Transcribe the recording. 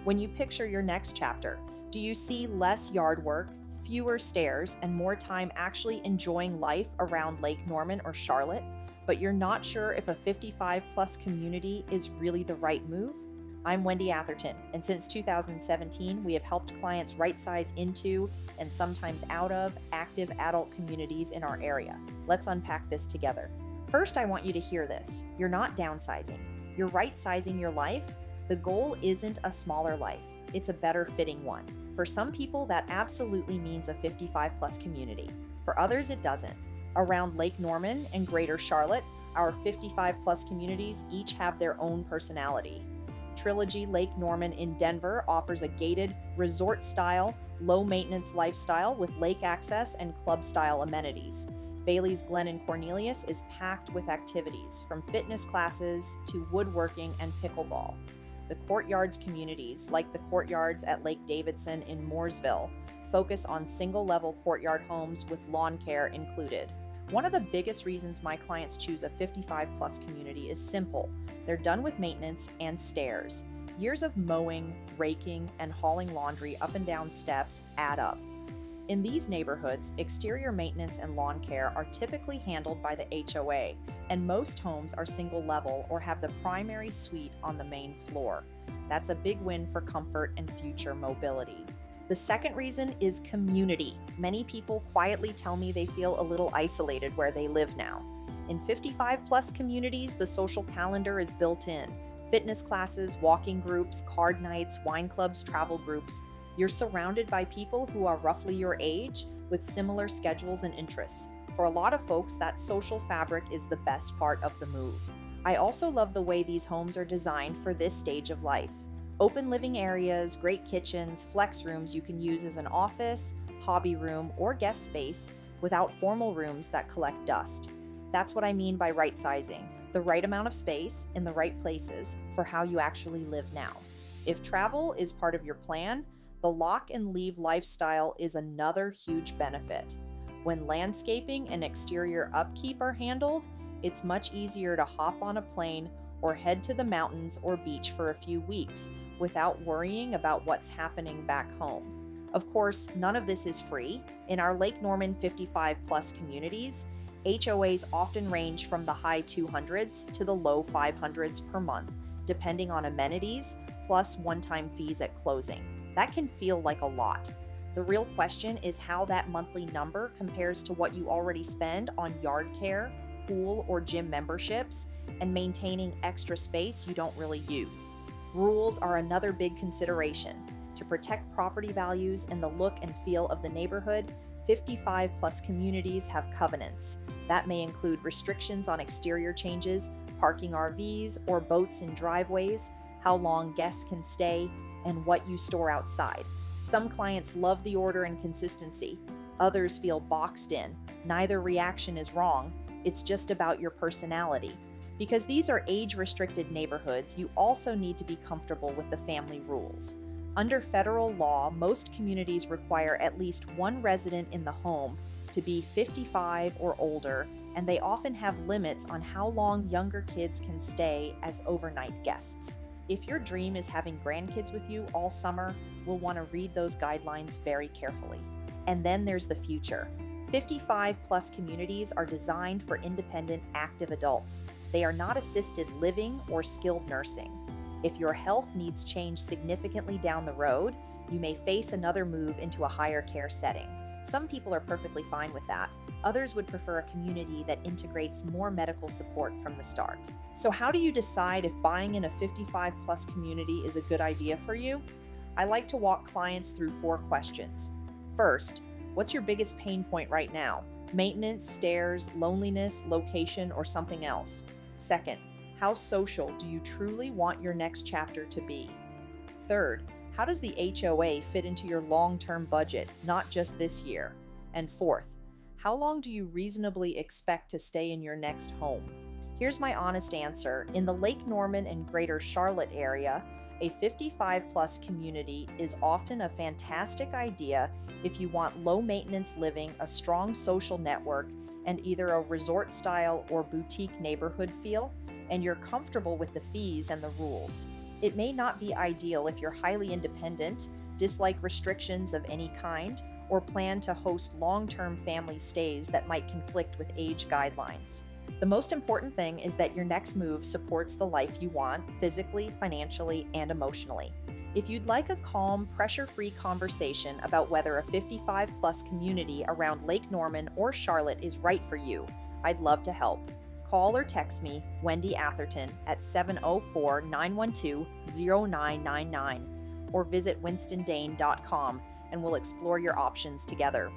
When you picture your next chapter, do you see less yard work, fewer stairs, and more time actually enjoying life around Lake Norman or Charlotte, but you're not sure if a 55 plus community is really the right move? I'm Wendy Atherton, and since 2017, we have helped clients right size into and sometimes out of active adult communities in our area. Let's unpack this together. First, I want you to hear this. You're not downsizing. You're right sizing your life. The goal isn't a smaller life, it's a better fitting one. For some people, that absolutely means a 55 plus community. For others, it doesn't. Around Lake Norman and Greater Charlotte, our 55 plus communities each have their own personality. Trilogy Lake Norman in Denver offers a gated, resort-style, low-maintenance lifestyle with lake access and club-style amenities. Bailey's Glen in Cornelius is packed with activities, from fitness classes to woodworking and pickleball. The Courtyards communities, like the Courtyards at Lake Davidson in Mooresville, focus on single-level courtyard homes with lawn care included. One of the biggest reasons my clients choose a 55-plus community is simple. They're done with maintenance and stairs. Years of mowing, raking, and hauling laundry up and down steps add up. In these neighborhoods, exterior maintenance and lawn care are typically handled by the HOA, and most homes are single-level or have the primary suite on the main floor. That's a big win for comfort and future mobility. The second reason is community. Many people quietly tell me they feel a little isolated where they live now. In 55-plus communities, the social calendar is built in. Fitness classes, walking groups, card nights, wine clubs, travel groups. You're surrounded by people who are roughly your age with similar schedules and interests. For a lot of folks, that social fabric is the best part of the move. I also love the way these homes are designed for this stage of life. Open living areas, great kitchens, flex rooms you can use as an office, hobby room, or guest space without formal rooms that collect dust. That's what I mean by right sizing, the right amount of space in the right places for how you actually live now. If travel is part of your plan, the lock and leave lifestyle is another huge benefit. When landscaping and exterior upkeep are handled, it's much easier to hop on a plane or head to the mountains or beach for a few weeks without worrying about what's happening back home. Of course, none of this is free. In our Lake Norman 55 plus communities, HOAs often range from the high 200s to the low 500s per month, depending on amenities, plus one-time fees at closing. That can feel like a lot. The real question is how that monthly number compares to what you already spend on yard care, pool or gym memberships, and maintaining extra space you don't really use. Rules are another big consideration. To protect property values and the look and feel of the neighborhood, 55 plus communities have covenants. That may include restrictions on exterior changes, parking RVs or boats in driveways, how long guests can stay, and what you store outside. Some clients love the order and consistency. Others feel boxed in. Neither reaction is wrong. It's just about your personality. Because these are age-restricted neighborhoods, you also need to be comfortable with the family rules. Under federal law, most communities require at least one resident in the home to be 55 or older, and they often have limits on how long younger kids can stay as overnight guests. If your dream is having grandkids with you all summer, we'll want to read those guidelines very carefully. And then there's the future. 55 plus communities are designed for independent, active adults. They are not assisted living or skilled nursing. If your health needs change significantly down the road, you may face another move into a higher care setting. Some people are perfectly fine with that. Others would prefer a community that integrates more medical support from the start. So how do you decide if buying in a 55 plus community is a good idea for you? I like to walk clients through 4 questions. First, what's your biggest pain point right now? Maintenance, stairs, loneliness, location, or something else? Second, how social do you truly want your next chapter to be? Third, how does the HOA fit into your long-term budget, not just this year? And fourth, how long do you reasonably expect to stay in your next home? Here's my honest answer. In the Lake Norman and Greater Charlotte area, a 55-plus community is often a fantastic idea if you want low-maintenance living, a strong social network, and either a resort-style or boutique neighborhood feel, and you're comfortable with the fees and the rules. It may not be ideal if you're highly independent, dislike restrictions of any kind, or plan to host long-term family stays that might conflict with age guidelines. The most important thing is that your next move supports the life you want physically, financially, and emotionally. If you'd like a calm, pressure-free conversation about whether a 55-plus community around Lake Norman or Charlotte is right for you, I'd love to help. Call or text me, Wendy Atherton, at 704-912-0999 or visit winstondane.com and we'll explore your options together.